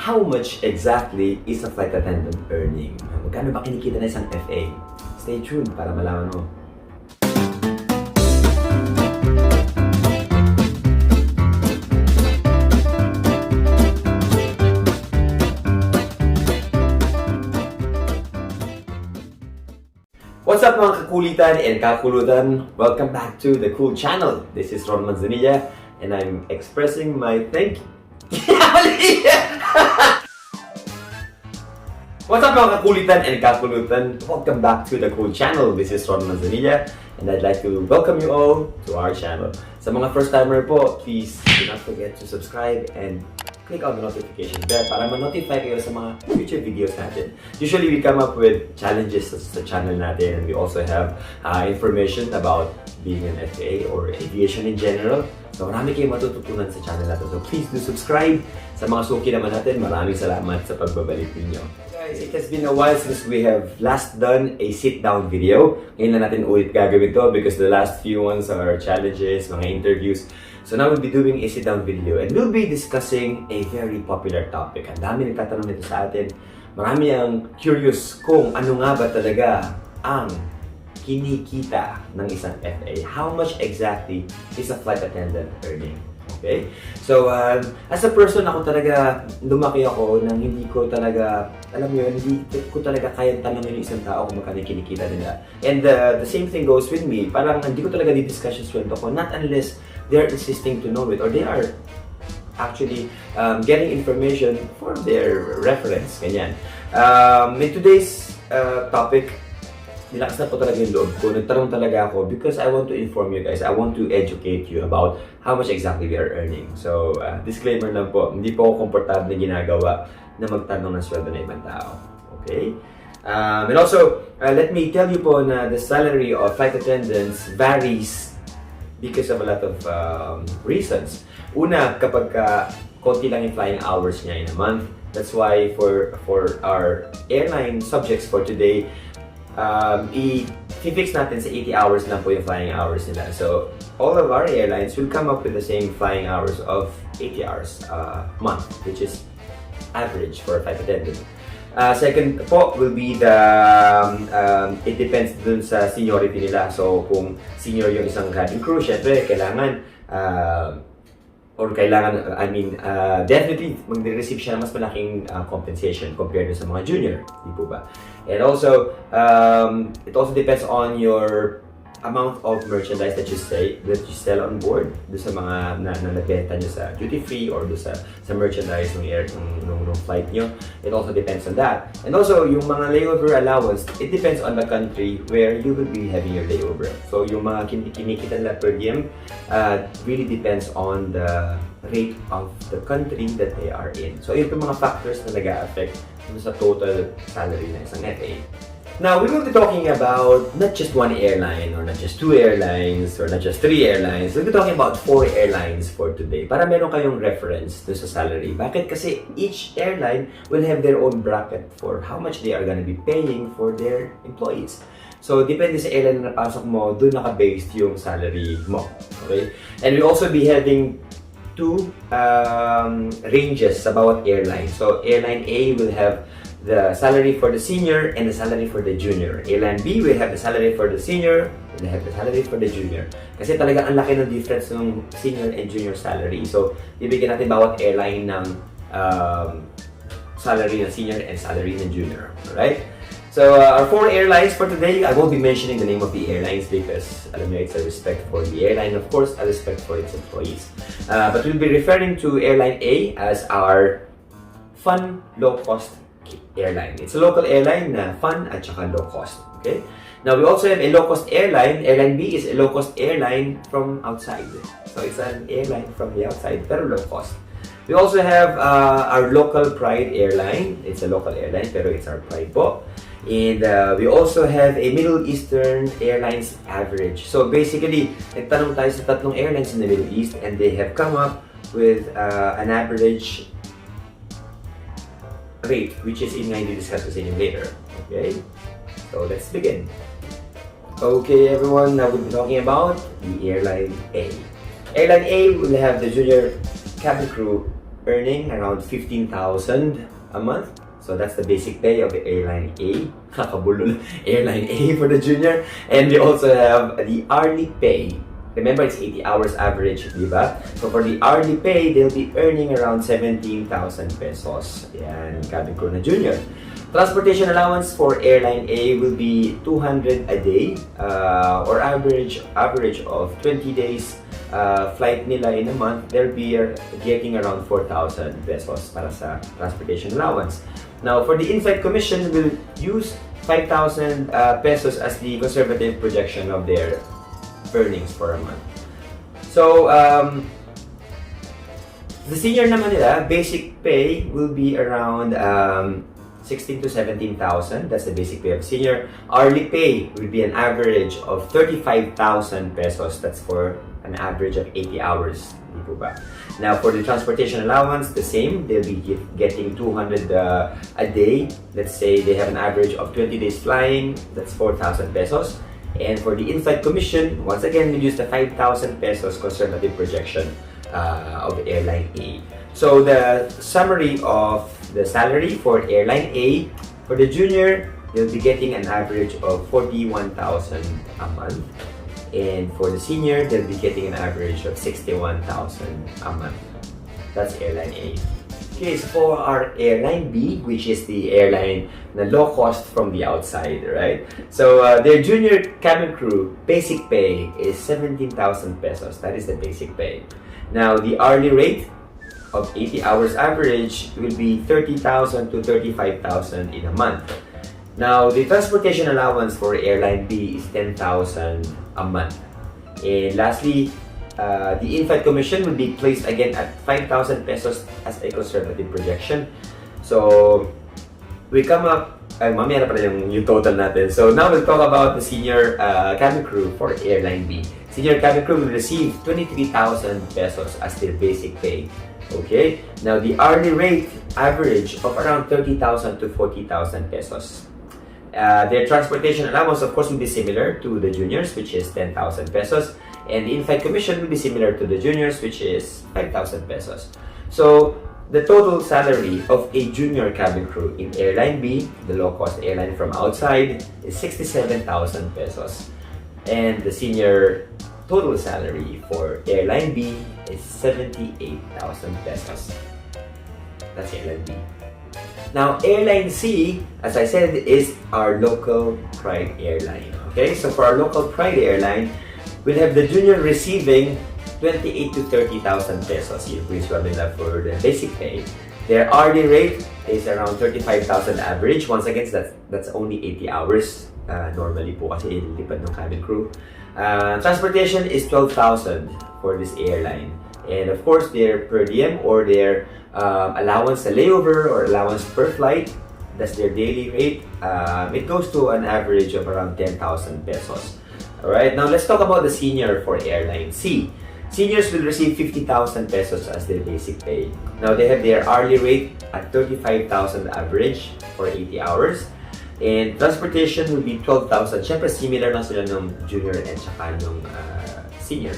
How much exactly is a flight attendant earning? Magkano ba kinikita na isang FA? Stay tuned para malaman mo. What's up mga kakulitan and kakulutan? Welcome back to the Cool Channel. This is Ron Manzanilla and I'm expressing my thank you. What's up mga kakulitan and kakulutan? Welcome back to the Cool Channel. This is Ron Manzanilla and I'd like to welcome you all to our channel. Sa mga first timer po, please do not forget to subscribe and click on the notification bell para ma-notify kayo sa mga future videos natin. Usually, we come up with challenges sa channel natin and we also have information about being an FA or aviation in general. So, marami kayong matututunan sa channel natin. So, please do subscribe. Sa mga suki naman natin, maraming salamat sa pagbabalik ninyo. Guys, it has been a while since we have last done a sit-down video. Ngayon na natin ulit gagawin to because the last few ones are challenges, mga interviews. So now we'll be doing a sit-down video and we'll be discussing a very popular topic. Ang dami nagtatanong nito sa atin. Marami ang curious kung ano nga ba talaga ang kinikita ng isang FA. How much exactly is a flight attendant earning? Okay? So, as a person, ako talaga, lumaki ako nang hindi ko talaga, alam mo yun, hindi ko talaga kayang tanongin yung isang tao kung magkano kinikita nila. And the same thing goes with me. Parang hindi ko talaga di-discuss yung sweldo ko, not unless they're insisting to know it or they are actually getting information for their reference. Ganyan. In today's topic, nilakas na po talaga yung loob ko. Nagtanong talaga ako because I want to inform you guys. I want to educate you about how much exactly we are earning. So, disclaimer lang po, hindi po ako komportable na ginagawa na magtanong ng sweldo ng ibang tao. Okay? And also, let me tell you po na the salary of flight attendants varies because of a lot of reasons. Una, kapag konti lang yung flying hours niya in a month. That's why for our airline subjects for today, i-fix natin sa 80 hours lang po yung flying hours nila. So, all of our airlines will come up with the same flying hours of 80 hours a month, which is average for a flight attendant. Second po will be the, it depends dun sa seniority nila. So, kung senior yung isang cabin crew, syempre, kailangan, definitely, mag-receive siya ng mas malaking compensation compared sa mga junior. Di po ba? And also, it also depends on your amount of merchandise that you sell on board. Doon sa mga nabenta nyo sa duty free or doon sa merchandise ng flight nyo. It also depends on that. And also, yung mga layover allowance, it depends on the country where you will be having your layover. So, yung mga kinikita nila per diem really depends on the rate of the country that they are in. So, yun yung mga factors na nag-a-affect sa total salary ng isang FA. Now, we will be talking about not just one airline or not just two airlines or not just three airlines. We'll be talking about 4 airlines for today para meron kayong reference dun sa salary. Bakit? Kasi each airline will have their own bracket for how much they are gonna be paying for their employees. So, depende sa airline na napasok mo, dun naka-based yung salary mo. Okay? And we'll also be having 2 ranges sa bawat airline. So, Airline A will have the salary for the senior and the salary for the junior. Airline B will have the salary for the senior and they have the salary for the junior. Kasi talaga ang laki ng difference ng senior and junior salary. So, bibigyan natin bawat airline ng salary ng senior and salary ng junior. Alright? So, our 4 airlines for today, I won't be mentioning the name of the airlines because, alam niyo, it's a respect for the airline. Of course, a respect for its employees. But we'll be referring to Airline A as our fun, low-cost airline. It's a local airline na fun at saka low-cost. Okay? Now, we also have a low-cost airline. Airline B is a low-cost airline from outside. So, it's an airline from the outside, pero low-cost. We also have our local pride airline. It's a local airline, pero it's our pride po. And we also have a Middle Eastern Airlines average. So basically, nagtanong tayo sa tatlong airlines in the Middle East and they have come up with an average rate, which is in going to discuss with you later. Okay? So let's begin. Okay everyone, now we'll be talking about the Airline A. Airline A will have the junior cabin crew earning around 15,000 a month. So that's the basic pay of the Airline A. Kakabulol. Airline A for the junior. And we also have the hourly pay. Remember, it's 80 hours average, diba? So for the hourly pay, they'll be earning around 17,000 pesos. Yan, cabin crew na junior. Transportation allowance for Airline A will be 200 a day, or average of 20 days flight nila in a month. They'll be getting around 4,000 pesos para sa transportation allowance. Now, for the in-flight commission, we'll use 5,000 pesos as the conservative projection of their earnings for a month. So, the senior naman nila, basic pay will be around 16 to 17,000. That's the basic pay of senior. Hourly pay will be an average of 35,000 pesos. That's for an average of 80 hours. Now, for the transportation allowance, the same. They'll be getting 200 a day. Let's say they have an average of 20 days flying. That's 4,000 pesos. And for the in-flight commission, once again, we use the 5,000 pesos conservative projection of Airline A. So the summary of the salary for Airline A, for the junior, they'll be getting an average of 41,000 a month. And for the senior, they'll be getting an average of 61,000 a month. That's Airline A. Okay, so for our Airline B, which is the airline na low cost from the outside, right? So their junior cabin crew basic pay is 17,000 pesos. That is the basic pay. Now, the hourly rate of 80 hours average will be 30,000 to 35,000 in a month. Now, the transportation allowance for Airline B is 10,000 a month. And lastly, the in-flight commission will be placed again at 5,000 pesos as a conservative projection. So, we come up, mamaya na pala yung total natin. So, now we'll talk about the senior cabin crew for Airline B. Senior cabin crew will receive 23,000 pesos as their basic pay. Okay? Now, the hourly rate average of around 30,000 to 40,000 pesos. Their transportation allowance, of course, will be similar to the juniors, which is 10,000 pesos. And the in-flight commission will be similar to the juniors, which is 5,000 pesos. So, the total salary of a junior cabin crew in Airline B, the low-cost airline from outside, is 67,000 pesos. And the senior total salary for Airline B is 78,000 pesos. That's Airline B. Now, Airline C, as I said, is our local pride airline. Okay, so for our local pride airline, we'll have the junior receiving 28 to 30,000 pesos. Yung principal nila for the basic pay. Their hourly rate is around 35,000 average. Once again, that's only 80 hours normally po kasi ililipad ng cabin crew. Transportation is 12,000 for this airline. And of course, their per diem or their allowance, a layover or allowance per flight, that's their daily rate. It goes to an average of around 10,000 pesos. Alright, now let's talk about the senior for Airline C. Seniors will receive 50,000 pesos as their basic pay. Now they have their hourly rate at 35,000 average for 80 hours. And transportation will be 12,000. Siyempre, similar na sila ng junior and saka ng senior.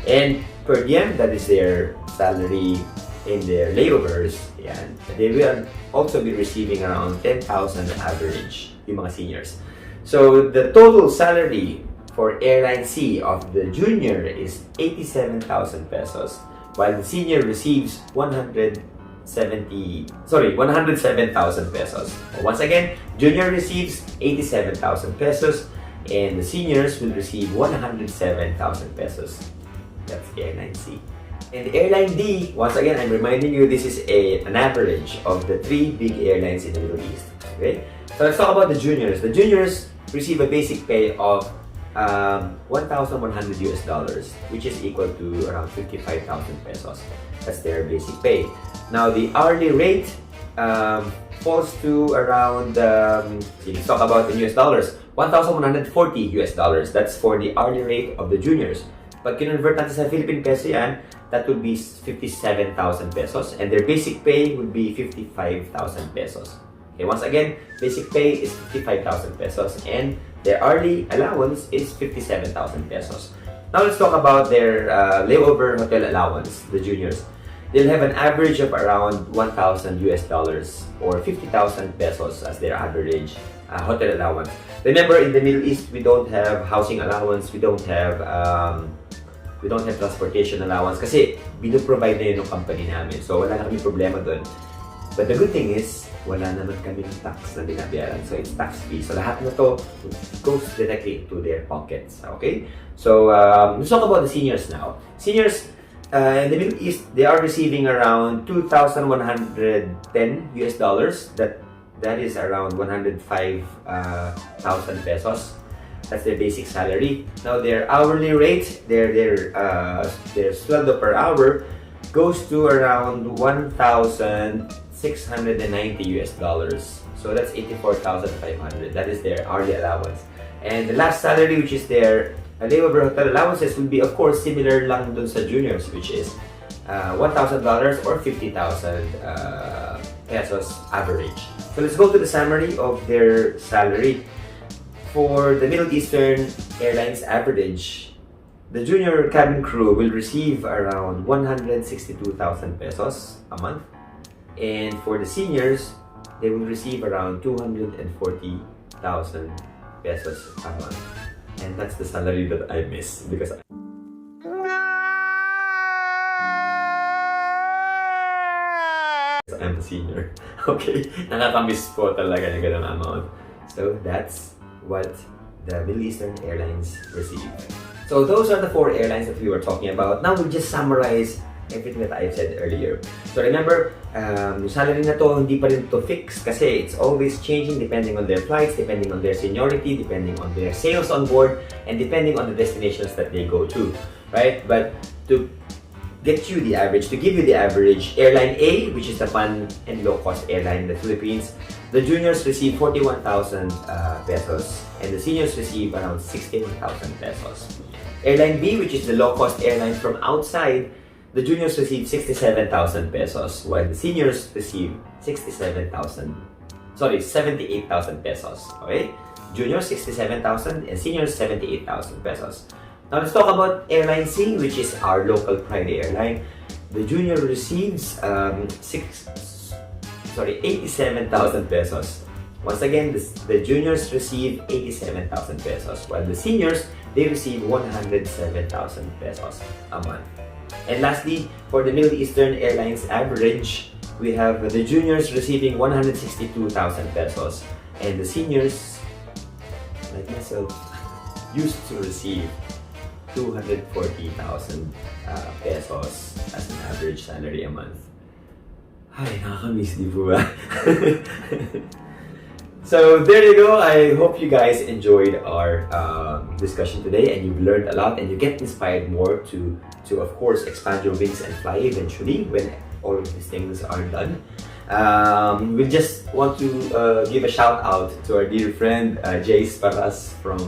And per diem, that is their salary in their layovers. Yan. They will also be receiving around 10,000 average, yung mga seniors. So, the total salary for Airline C of the junior is 87,000 pesos, while the senior receives 107,000 pesos. Once again, junior receives 87,000 pesos, and the seniors will receive 107,000 pesos. That's Airline C. And Airline D, once again, I'm reminding you, this is an average of the three big airlines in the Middle East. Okay? So let's talk about the juniors. The juniors receive a basic pay of $1,100 US, which is equal to around 55,000 pesos. That's their basic pay. Now, the hourly rate falls to around, let's talk about in US dollars, $1,140 US. That's for the hourly rate of the juniors. Pag kinonvert natin sa Philippine peso yan, that would be 57,000 pesos. And their basic pay would be 55,000 pesos. Okay, once again, basic pay is 55,000 pesos. And their hourly allowance is 57,000 pesos. Now let's talk about their layover hotel allowance, the juniors. they'll have an average of around 1,000 US dollars or 50,000 pesos as their average hotel allowance. Remember, in the Middle East, we don't have housing allowance, we don't have transportation allowance kasi binuprovide na yun ng company namin. So wala na kami problema doon. But the good thing is, wala naman kaming tax na binabayaran. So it's tax free. So lahat na to goes directly to their pockets. Okay? So let's talk about the seniors now. Seniors in the Middle East, they are receiving around 2,110 US dollars. That is around 105,000 pesos. That's their basic salary. Now their hourly rate, their sweldo per hour goes to around 1,690 US dollars. So that's 84,500. That is their hourly allowance. And the last salary, which is their layover hotel allowances, will be of course similar lang dun sa juniors, which is $1,000 or 50,000 pesos average. So let's go to the summary of their salary. For the Middle Eastern Airlines average, the junior cabin crew will receive around 162,000 pesos a month. And for the seniors, they will receive around 240,000 pesos a month. And that's the salary that I miss because I'm a senior. Okay? Nakakamiss po talaga ng ganun amount. So that's what the Middle Eastern Airlines receive. So those are the 4 airlines that we were talking about. Now we'll just summarize everything that I've said earlier. So remember, yung salary na to, hindi pa rin to fix kasi it's always changing depending on their flights, depending on their seniority, depending on their sales on board, and depending on the destinations that they go to, right? But to get you the average, to give you the average, Airline A, which is the fun and low-cost airline in the Philippines, the juniors receive 41,000 pesos and the seniors receive around 61,000 pesos. Airline B, which is the low-cost airline from outside, the juniors receive 67,000 pesos while the seniors receive 78,000 pesos. Okay? Juniors 67,000 and seniors 78,000 pesos. Now let's talk about Airline C, which is our local private airline. The junior receives 87,000 pesos. Once again, the juniors receive 87,000 pesos, while the seniors, they receive 107,000 pesos a month. And lastly, for the Middle Eastern Airlines average, we have the juniors receiving 162,000 pesos, and the seniors, like myself, used to receive 240,000 pesos as an average salary a month. Ay, nakakamiss, di po ba? So there you go. I hope you guys enjoyed our discussion today and you've learned a lot and you get inspired more to of course expand your wings and fly eventually when all of these things are done. We just want to give a shout out to our dear friend Jace Paras from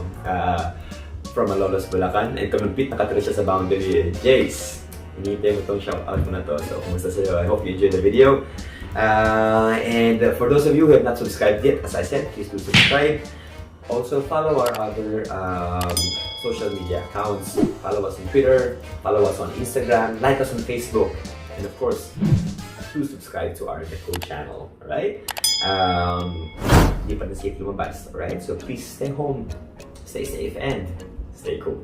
Malolos, Bulacan, and kalumpit nakatira siya sa boundary. Jace, hinihintay mo tong shout out ko na to. So kumusta sa'yo? I hope you enjoyed the video. And for those of you who have not subscribed yet, as I said, please do subscribe. Also follow our other social media accounts. Follow us on Twitter, follow us on Instagram, like us on Facebook, and of course, do subscribe to our Decode channel. Alright? Hindi pa na safe lumabas. Alright? So please stay home, stay safe, and stay cool.